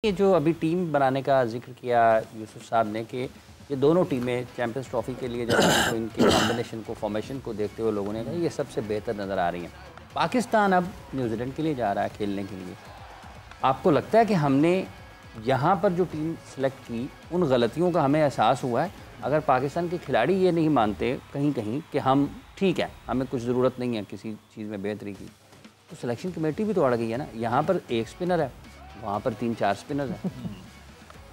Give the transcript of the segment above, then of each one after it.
ये जो अभी टीम बनाने का जिक्र किया यूसुफ साहब ने कि ये दोनों टीमें चैंपियंस ट्रॉफी के लिए जब तो इनके कॉम्बिनेशन को फॉर्मेशन को देखते हुए लोगों ने कहा ये सबसे बेहतर नज़र आ रही हैं। पाकिस्तान अब न्यूजीलैंड के लिए जा रहा है खेलने के लिए। आपको लगता है कि हमने यहाँ पर जो टीम सेलेक्ट की उन गलतियों का हमें एहसास हुआ है? अगर पाकिस्तान के खिलाड़ी ये नहीं मानते कहीं कहीं कि हम ठीक है, हमें कुछ ज़रूरत नहीं है किसी चीज़ में बेहतरी की, तो सिलेक्शन कमेटी भी तो अड़ गई है ना। यहाँ पर एक स्पिनर है, वहाँ पर 3-4 स्पिनर हैं।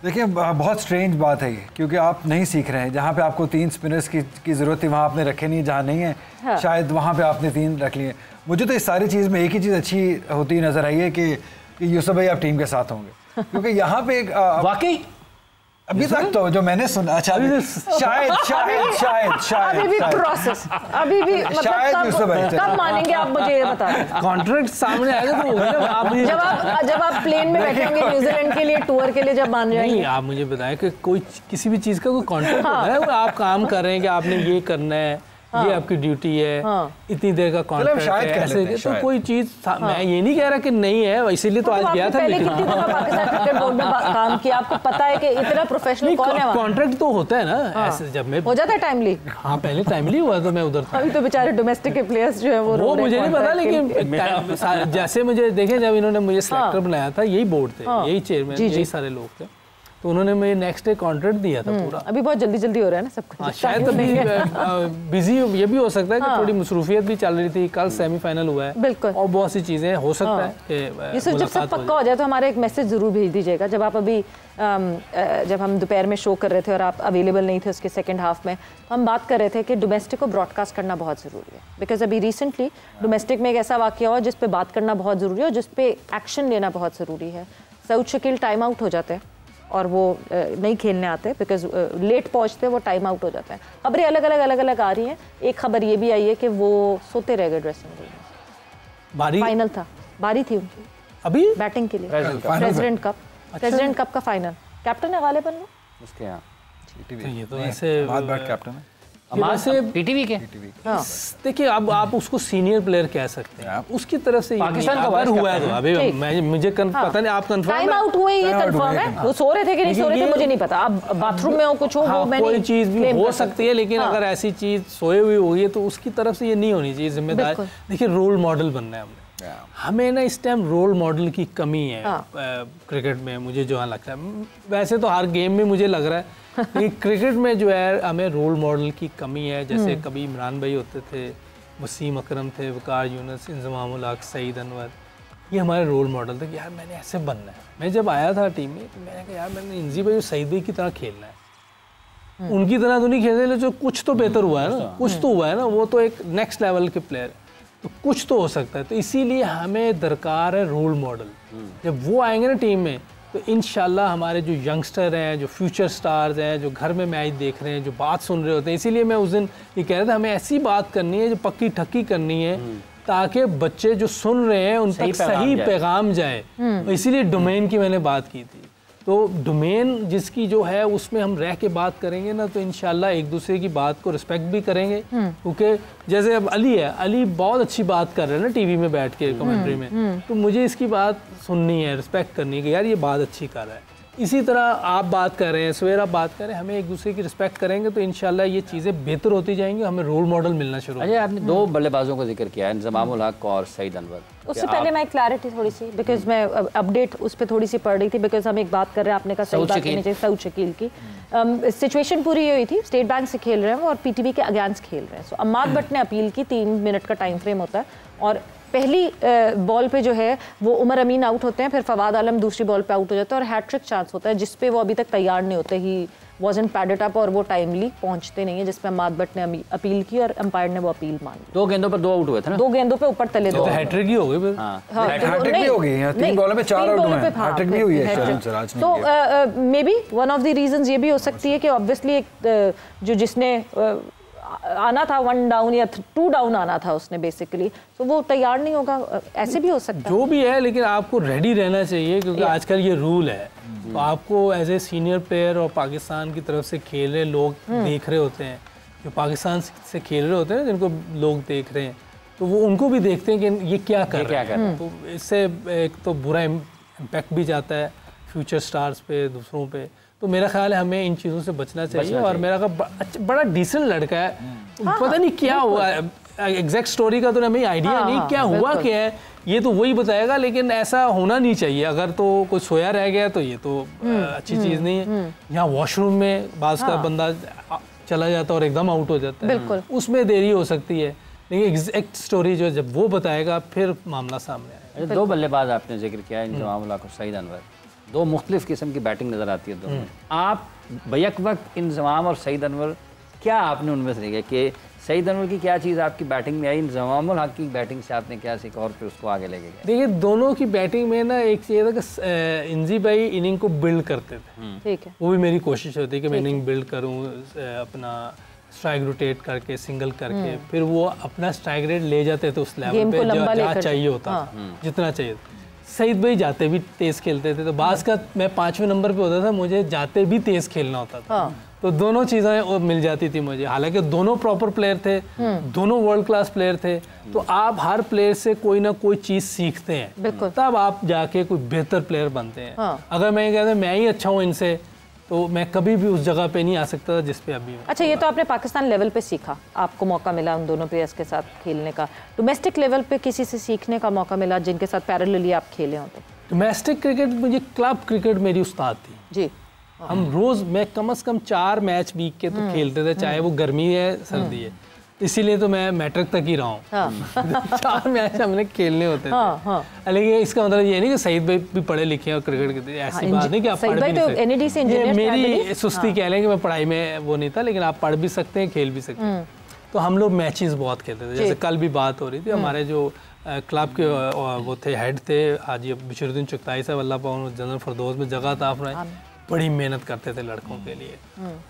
देखिए बहुत स्ट्रेंज बात है ये, क्योंकि आप नहीं सीख रहे हैं। जहाँ पे आपको 3 स्पिनर्स की ज़रूरत थी वहाँ आपने रखे नहीं, जहाँ नहीं है हाँ। शायद वहाँ पे आपने 3 रख लिए। मुझे तो इस सारी चीज़ में एक ही चीज़ अच्छी होती नज़र आई है कि यूसुफ भाई आप टीम के साथ होंगे, क्योंकि यहाँ पे एक वाकई अभी तक तो जो मैंने सुना, अच्छा शायद अभी भी प्रोसेस, अभी भी मतलब कब मानेंगे आप मुझे ये बता दें। कॉन्ट्रैक्ट सामने आएगा तो आप जब आप प्लेन में बैठे होंगे न्यूजीलैंड के लिए टूर के लिए जब मान जाएंगे। नहीं, आप मुझे बताएं कि कोई किसी भी चीज़ का कोई कॉन्ट्रैक्ट होता है, आप काम कर रहे हैं कि आपने ये करना है, ये आपकी ड्यूटी है, इतनी देर का कॉन्ट्रैक्ट है, ऐसे तो कोई चीज़ मैं ये नहीं कह रहा कि नहीं है, इसीलिए तो आज गया था। पहले कितनी दफा पाकिस्तान क्रिकेट बोर्ड में काम किया, आपको पता है कि इतना प्रोफेशनल कौन है। कॉन्ट्रैक्ट तो होता है ना, ऐसे जब मैं हो जाता है टाइमली। हाँ, पहले टाइमली हुआ तो मैं उधर था। अभी तो बेचारे डोमेस्टिक के प्लेयर्स जो है वो मुझे नहीं पता, लेकिन जैसे मुझे देखें जब इन्होंने मुझे सिलेक्टर बनाया था, यही बोर्ड थे, यही चेयरमैन, यही सारे लोग थे, तो उन्होंने मुझे नेक्स्ट डे कॉन्ट्रैक्ट दिया था पूरा। अभी बहुत जल्दी हो रहा है ना सब कुछ। शायद अभी बिजी ये भी हो सकता है कि थोड़ी मसरूफियत भी चल रही थी। कल सेमीफाइनल हुआ है बिल्कुल, और बहुत सी चीज़ें हो सकता है कि ये जब सब पक्का हो जाए तो हमारा एक मैसेज ज़रूर भेज दीजिएगा। जब आप अभी जब हम दोपहर में शो कर रहे थे और आप अवेलेबल नहीं थे उसके सेकंड हाफ में, तो हम बात कर रहे थे कि डोमेस्टिक को ब्रॉडकास्ट करना बहुत ज़रूरी है। बिकॉज अभी रिसेंटली डोमेस्टिक में एक ऐसा वाक़या हुआ जिस पे बात करना बहुत ज़रूरी है और जिस पे एक्शन लेना बहुत ज़रूरी है। सऊद शकील टाइम आउट हो जाते हैं और वो नहीं खेलने आते बिकॉज लेट पहुंचते, वो टाइम आउट हो जाता है। खबरें अलग अलग आ रही हैं। एक खबर ये भी आई है कि वो सोते रह गए ड्रेसिंग रूम में। बारी फाइनल था, बारी थी उनकी अभी बैटिंग के लिए, प्रेसिडेंट कप का फाइनल। कैप्टन है गालिबन वो उसके यहाँ, ये तो ऐसे कैप्टन है से पीटीवी के। देखिए अब आप उसको सीनियर प्लेयर कह सकते हैं, उसकी तरफ से पाकिस्तान का अगर हुआ है तो अभी मुझे पता नहीं, आप कंफर्म टाइम आउट हुए ये कंफर्म है। वो सो रहे थे कि नहीं सो रहे थे मुझे नहीं पता। अब बाथरूम में हो कुछ हो, वो मैंने कोई चीज भी हो सकती है, लेकिन अगर ऐसी चीज सोए हुई होगी है तो उसकी तरफ से ये नहीं होनी चाहिए जिम्मेदार। देखिए रोल मॉडल बनना है हमें ना, इस टाइम रोल मॉडल की कमी है क्रिकेट में, मुझे जो लगता है। वैसे तो हर गेम में मुझे लग रहा है कि क्रिकेट में जो है हमें रोल मॉडल की कमी है। जैसे कभी इमरान भाई होते थे, वसीम अकरम थे, वकार यूनुस, इंजमाम उल हक, सईद अनवर, ये हमारे रोल मॉडल थे कि यार मैंने ऐसे बनना है। मैं जब आया था टीम में तो मैंने कहा यार मैंने इंजी भाई और सईद भाई की तरह खेलना है। उनकी तरह तो नहीं खेलने, लेकिन जो कुछ तो बेहतर हुआ है ना, कुछ तो हुआ है ना, वो तो एक नेक्स्ट लेवल के प्लेयर है, तो कुछ तो हो सकता है। तो इसीलिए हमें दरकार है रोल मॉडल। जब वो आएंगे ना टीम में तो इंशाल्लाह हमारे जो यंगस्टर हैं, जो फ्यूचर स्टार्स हैं, जो घर में मैच देख रहे हैं, जो बात सुन रहे होते हैं, इसीलिए मैं उस दिन ये कह रहा था हमें ऐसी बात करनी है जो पक्की ठक्की करनी है ताकि बच्चे जो सुन रहे हैं उन तक सही पैगाम जाए। इसीलिए डोमेन की मैंने बात की थी। तो डोमेन जिसकी जो है उसमें हम रह के बात करेंगे ना तो इंशाल्लाह एक दूसरे की बात को रिस्पेक्ट भी करेंगे। क्योंकि जैसे अब अली है, अली बहुत अच्छी बात कर रहे हैं ना टीवी में बैठ के कमेंट्री में, तो मुझे इसकी बात सुननी है, रिस्पेक्ट करनी है कि यार ये बात अच्छी कर रहा है। इसी तरह आप बात कर रहे हैं, सवेरा बात कर रहे हैं, हमें एक दूसरे की रिस्पेक्ट करेंगे तो इंशाल्लाह ये चीज़ें बेहतर होती जाएंगी, हमें रोल मॉडल मिलना शुरू। अच्छा, आपने 2 बल्लेबाजों का जिक्र किया, इंजमाम उल हक और सईद अनवर। उससे पहले मैं क्लैरिटी थोड़ी सी, बिकॉज मैं अपडेट उस पर थोड़ी सी पढ़ रही थी, बिकॉज हम एक बात कर रहे हैं, आपने कहा सही बात करनी चाहिए, सऊद शकील की सिचुएशन पूरी ये हुई थी। स्टेट बैंक से खेल रहे हैं और पीटीवी के अगेंस्ट खेल रहे हैं। सो अम्माद भट्ट ने अपील की, 3 मिनट का टाइम फ्रेम होता है और पहली बॉल पे जो है वो उमर अमीन आउट होते हैं, फिर फवाद आलम दूसरी बॉल पे आउट हो जाता है और हैट्रिक चांस होता है जिस पे वो अभी तक तैयार नहीं होते, ही wasn't padded up और वो टाइमली पहुंचते नहीं है, जिस पे अम्माद भट्ट ने अपील की और अंपायर ने वो अपील मान ली। 2 गेंदों पर 2 आउट हुए थे ना, 2 गेंदों पे ऊपर तले 2 हैट्रिक ही हो गई फिर। हैट्रिक भी हो गई, 3 बॉलों पे 4 आउट हुए, हैट्रिक भी हुई है। तो may be one of the reasons ये भी हो सकती है कि ऑब्वियसली एक जो जिसने आना था 1 डाउन या 2 डाउन आना था उसने बेसिकली, तो वो तैयार नहीं होगा, ऐसे भी हो सकता है। जो भी है, लेकिन आपको रेडी रहना चाहिए क्योंकि आजकल ये रूल है। तो आपको एज ए सीनियर प्लेयर और पाकिस्तान की तरफ से खेल रहे लोग देख रहे होते हैं, जो पाकिस्तान से खेल रहे होते हैं जिनको लोग देख रहे हैं, तो वो उनको भी देखते हैं कि ये क्या कर रहे हैं। तो इससे एक तो बुरा इम्पैक्ट भी जाता है, फ्यूचर स्टार्स पे, दूसरों पे। तो मेरा ख्याल है हमें इन चीज़ों से बचना चाहिए। और मेरा बड़ा डिसेंट लड़का है, पता नहीं क्या हुआ, एग्जैक्ट स्टोरी का तो हमें आइडिया नहीं क्या हुआ क्या है, ये तो वही बताएगा, लेकिन ऐसा होना नहीं चाहिए। अगर तो कोई सोया रह गया तो ये तो अच्छी चीज़ नहीं है। यहाँ वॉशरूम में बाज का बंदा चला जाता है और एकदम आउट हो जाता है, उसमें देरी हो सकती है, लेकिन एग्जैक्ट स्टोरी जो जब वो बताएगा फिर मामला सामने आएगा। 2 बल्लेबाज आपने जिक्र किया, इंजमाम उल हक और सईद अनवर, 2 मुख्तलिफ किस्म की बैटिंग नज़र आती है दोनों। आप बैक वक्त इंजमाम और सईद अनवर, क्या आपने उनमें से देखा कि सईद अनवर की क्या चीज़ आपकी बैटिंग में आई, इंजमाम उल हक की बैटिंग से आपने क्या सीखा और फिर उसको आगे लेके गए? देखिए दोनों की बैटिंग में ना एक चीज़ था कि इंजी भाई इनिंग को बिल्ड करते थे, ठीक है, वो भी मेरी कोशिश होती है कि मैं इनिंग बिल्ड करूँ, अपना स्ट्राइक रोटेट करके, सिंगल करके, फिर वो अपना स्ट्राइक रेट ले जाते थे उस लेवल पे जहाँ चाहिए होता, जितना चाहिए। सईद भाई जाते भी तेज खेलते थे, तो बास का मैं 5वें नंबर पे होता था, मुझे जाते भी तेज खेलना होता था, तो दोनों चीज़ें मिल जाती थी मुझे। हालांकि दोनों प्रॉपर प्लेयर थे, दोनों वर्ल्ड क्लास प्लेयर थे, तो आप हर प्लेयर से कोई ना कोई चीज़ सीखते हैं, तब आप जाके कोई बेहतर प्लेयर बनते हैं। अगर मैं कहता मैं ही अच्छा हूँ इनसे, तो मैं कभी भी उस जगह पे नहीं आ सकता था जिस पे अभी हूँ। अच्छा, ये तो आपने पाकिस्तान लेवल पे सीखा, आपको मौका मिला उन दोनों प्लेयर्स के साथ खेलने का। डोमेस्टिक लेवल पे किसी से सीखने का मौका मिला जिनके साथ पैरेलली आप खेले हो? तो डोमेस्टिक क्रिकेट, मुझे क्लब क्रिकेट मेरी उस्ताद थी जी। हम रोज़, मैं कम से कम 4 मैच वीक के तो खेलते थे, चाहे वो गर्मी है सर्दी है, इसीलिए तो मैं मैट्रिक तक ही रहा हूँ। 4 मैच हमने खेलने होते थे। लेकिन इसका मतलब ये नहीं कि सईद भाई भी पढ़े लिखे हैं और क्रिकेट के, ऐसी बात नहीं कि आप पढ़ भी नहीं सकते। मेरी सुस्ती कह लें कि मैं पढ़ाई में वो नहीं था, लेकिन आप पढ़ भी सकते हैं, खेल भी सकते हैं। तो हम लोग मैचेस बहुत खेलते थे। जैसे कल भी बात हो रही थी, हमारे जो क्लब के वो थे, हेड थे हाजी बशीरुद्दीन चुगताई साहब, अल्लाह पाक जनरल फरदौस में जगह था अपना, बड़ी मेहनत करते थे लड़कों के लिए।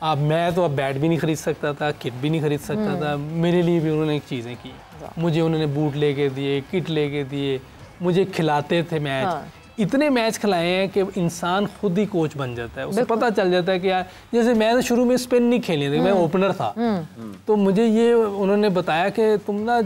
अब मैं तो अब बैट भी नहीं खरीद सकता था, किट भी नहीं खरीद सकता था, मेरे लिए भी उन्होंने चीज़ें की, मुझे उन्होंने बूट लेके दिए, किट लेके दिए, मुझे खिलाते थे मैच। इतने मैच खिलाए हैं कि इंसान खुद ही कोच बन जाता है, उसे पता चल जाता है कि यार, जैसे मैं तो शुरू में स्पिन नहीं खेली थी, मैं ओपनर था, तो मुझे ये उन्होंने बताया कि तुम ना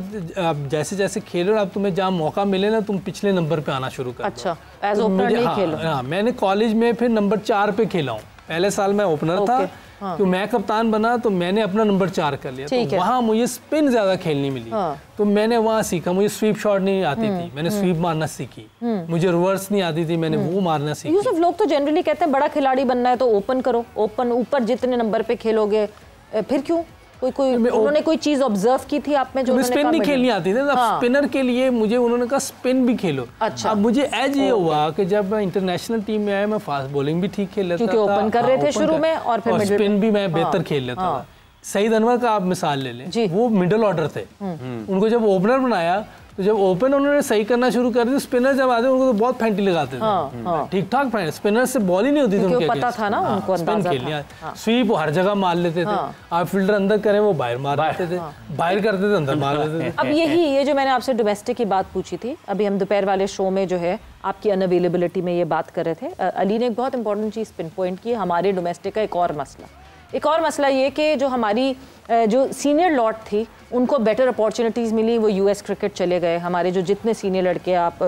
अब जैसे जैसे खेलो, अब तुम्हें जहाँ मौका मिले ना, तुम पिछले नंबर पे आना शुरू कर। अच्छा, एज ओपनर नहीं खेलो? हाँ, मैंने कॉलेज में फिर नंबर 4 पे खेला हूँ। पहले साल मैं ओपनर था, तो मैं कप्तान बना, तो मैंने अपना नंबर 4 कर लिया, तो वहाँ मुझे स्पिन ज्यादा खेलनी मिली, तो मैंने वहाँ सीखा। मुझे स्वीप शॉट नहीं आती थी, मैंने स्वीप मारना सीखी। मुझे रिवर्स नहीं आती थी, मैंने वो मारना सीखी। यूसुफ, लोग तो जनरली कहते हैं बड़ा खिलाड़ी बनना है तो ओपन करो, ओपन ऊपर जितने नंबर पे खेलोगे, फिर क्यों? कोई उन्होंने कोई चीज ऑब्जर्व की थी आप में जो स्पिन नहीं खेलनी आती थी? अब स्पिनर के लिए मुझे उन्होंने कहा स्पिन भी खेलो। अच्छा। अब मुझे एज ये हुआ कि जब मैं इंटरनेशनल टीम में आया, मैं फास्ट बॉलिंग भी ठीक खेल लेता था, क्योंकि ओपन कर रहे थे शुरू में, और फिर स्पिन भी मैं बेहतर खेल लेता था। सईद अनवर का आप मिसाल ले लें, वो मिडिल ऑर्डर थे, उनको जब ओपनर बनाया, तो जब ओपन उन्होंने सही करना शुरू कर दिया, स्पिनर जब आते उनको तो बहुत फेंटी लगाते थे, ठीक ठाक स्पिनर से बॉल ही नहीं होती थी उनके, पता था ना उनको, स्पिन खेलनी, स्वीप हर जगह मार लेते थे। आप फील्डर अंदर करें, वो बाहर मार लेते थे, बाहर करते थे, अंदर मार लेते थे। अब ये जो मैंने आपसे डोमेस्टिक की बात पूछी थी, अभी हम दोपहर वाले शो में जो है आपकी अनअवेलेबिलिटी में ये बात कर रहे थे, अली ने एक बहुत इंपॉर्टेंट चीज़ पिन पॉइंट की, हमारे डोमेस्टिक का एक और मसला ये कि जो हमारी जो सीनियर लॉट थी उनको बेटर अपॉर्चुनिटीज़ मिली, वो यूएस क्रिकेट चले गए। हमारे जो जितने सीनियर लड़के, आप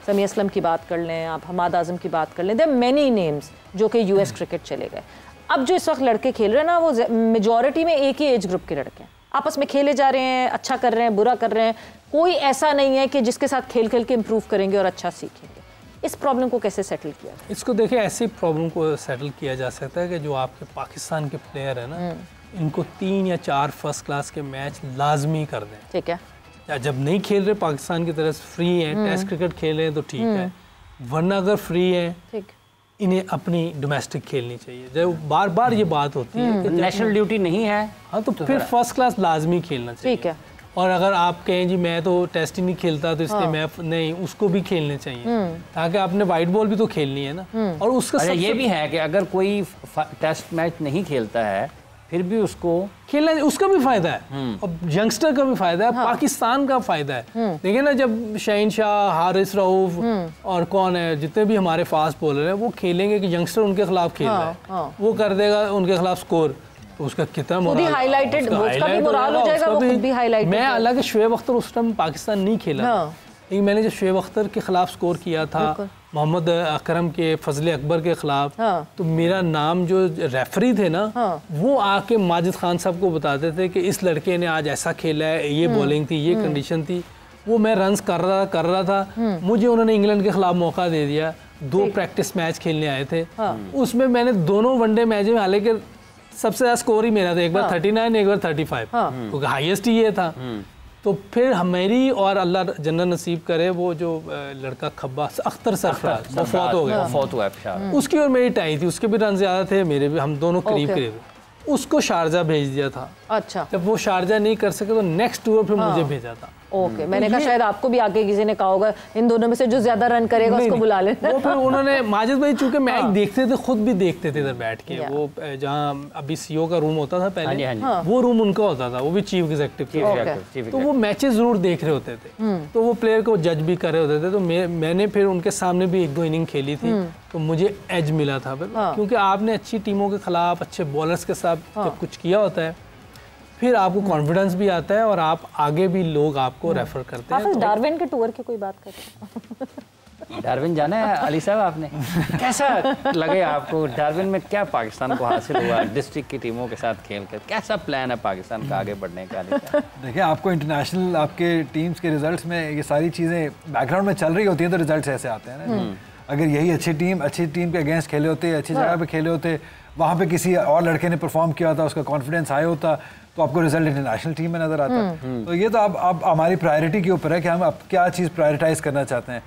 समी असलम की बात कर लें, आप हमाद आज़म की बात कर लें, देयर मैनी नेम्स जो कि यूएस क्रिकेट चले गए। अब जो इस वक्त लड़के खेल रहे हैं ना, वो मेजॉरिटी में एक ही एज ग्रुप के लड़के हैं, आपस में खेले जा रहे हैं, अच्छा कर रहे हैं, बुरा कर रहे हैं, कोई ऐसा नहीं है कि जिसके साथ खेल खेल के इम्प्रूव करेंगे और अच्छा सीखेंगे। इस प्रॉब्लम को कैसे सेटल किया? इसको देखिए, ऐसी प्रॉब्लम को सेटल किया जा सकता है कि जो आपके पाकिस्तान के प्लेयर है ना, इनको 3 या 4 फर्स्ट क्लास के मैच लाजमी कर दें। ठीक है, या जब नहीं खेल रहे पाकिस्तान की तरफ फ्री हैं, टेस्ट क्रिकेट खेल रहे हैं तो ठीक है, वरना अगर फ्री हैं इन्हें अपनी डोमेस्टिक खेलनी चाहिए। जब बार बार ये बात होती है कि नेशनल ड्यूटी नहीं है, हाँ, तो फिर फर्स्ट क्लास लाजमी खेलना चाहिए। ठीक है, और अगर आप कहें जी मैं तो टेस्ट ही नहीं खेलता तो इसलिए मैं नहीं, उसको भी खेलने चाहिए, ताकि आपने वाइट बॉल भी तो खेलनी है ना। और उसका ये भी है कि अगर कोई टेस्ट मैच नहीं खेलता है फिर भी उसको खेलना, उसका भी फायदा है और यंगस्टर का भी फायदा है, पाकिस्तान का फायदा है। देखिए ना, जब शहनशाह, हारिस रऊफ और कौन है, जितने भी हमारे फास्ट बॉलर हैं, वो खेलेंगे कि यंगस्टर उनके खिलाफ खेल रहा है, वो कर देगा उनके खिलाफ स्कोर, तो उसका कितना हाईलाइटेड, उसका भी मोरल हो जाएगा, वो खुद भी हाईलाइटेड। मैं हालांकि शुएब अख्तर उस टाइम पाकिस्तान नहीं खेला, लेकिन मैंने जो शुएब अख्तर के खिलाफ स्कोर किया था, मोहम्मद अकरम के, फजले अकबर के खिलाफ, तो मेरा नाम जो रेफरी थे ना, वो आके माजिद खान साहब को बताते थे कि इस लड़के ने आज ऐसा खेला है, ये बॉलिंग थी, ये कंडीशन थी। वो मैं रन्स कर रहा था, मुझे उन्होंने इंग्लैंड के खिलाफ मौका दे दिया। 2 प्रैक्टिस मैच खेलने आए थे, उसमें मैंने दोनों वनडे मैच में, हालांकि सबसे ज़्यादा स्कोर ही मेरा था, एक बार 39 एक बार 35, क्योंकि हाईएस्ट ही ये था। तो फिर हमारी, और अल्लाह जन्नत नसीब करे, वो जो लड़का खब्बा अख्तर सरफराज, वो फौत हो गया, उसकी और मेरी टाई थी, उसके भी रन ज़्यादा थे, मेरे भी, हम दोनों करीब उसको शारजा भेज दिया था। अच्छा, जब वो शारजा नहीं कर सके तो नेक्स्ट टूर फिर मुझे भेजा था। ओके, मैंने कहा शायद आपको भी आगे किसी ने कहा होगा इन दोनों में से जो ज्यादा रन करेगा उसको बुला लेना। वो फिर उन्होंने, माजिद भाई चूंकि मैच देखते थे, खुद भी देखते थे इधर बैठ के, वो जहाँ अभी सीईओ का रूम होता था पहले, वो रूम उनका होता था, वो भी चीफ एग्जीक्यूटिव, तो वो मैचेस जरूर देख रहे होते थे, तो वो प्लेयर को जज भी कर रहे होते थे। तो मैंने फिर उनके सामने भी 1-2 इनिंग खेली थी, तो मुझे एज मिला था, क्योंकि आपने अच्छी टीमों के खिलाफ अच्छे बॉलर्स के साथ जब कुछ किया होता है, फिर आपको कॉन्फिडेंस भी आता है और आप आगे भी लोग आपको रेफर करते हैं। तो डार्विन के टूर की कोई बात करते हैं? डार्विन जाना है अली साहब आपने? कैसा लगे आपको? डार्विन में क्या पाकिस्तान को हासिल हुआ डिस्ट्रिक्ट की टीमों के साथ खेल कर? कैसा प्लान है पाकिस्तान का आगे बढ़ने का? देखिए, आपको इंटरनेशनल आपके टीम्स के रिजल्ट्स में ये सारी चीज़ें बैकग्राउंड में चल रही होती हैं, तो रिजल्ट्स ऐसे आते हैं ना। अगर यही अच्छी टीम के अगेंस्ट खेले होते, अच्छी जगह पे खेले होते, वहाँ पे किसी और लड़के ने परफॉर्म किया होता, उसका कॉन्फिडेंस हाई होता, तो आपको रिजल्ट इंटरनेशनल टीम में नजर आता। तो ये तो अब हमारी प्रायोरिटी के ऊपर है कि हम अब क्या चीज़ प्रायोरिटाइज करना चाहते हैं।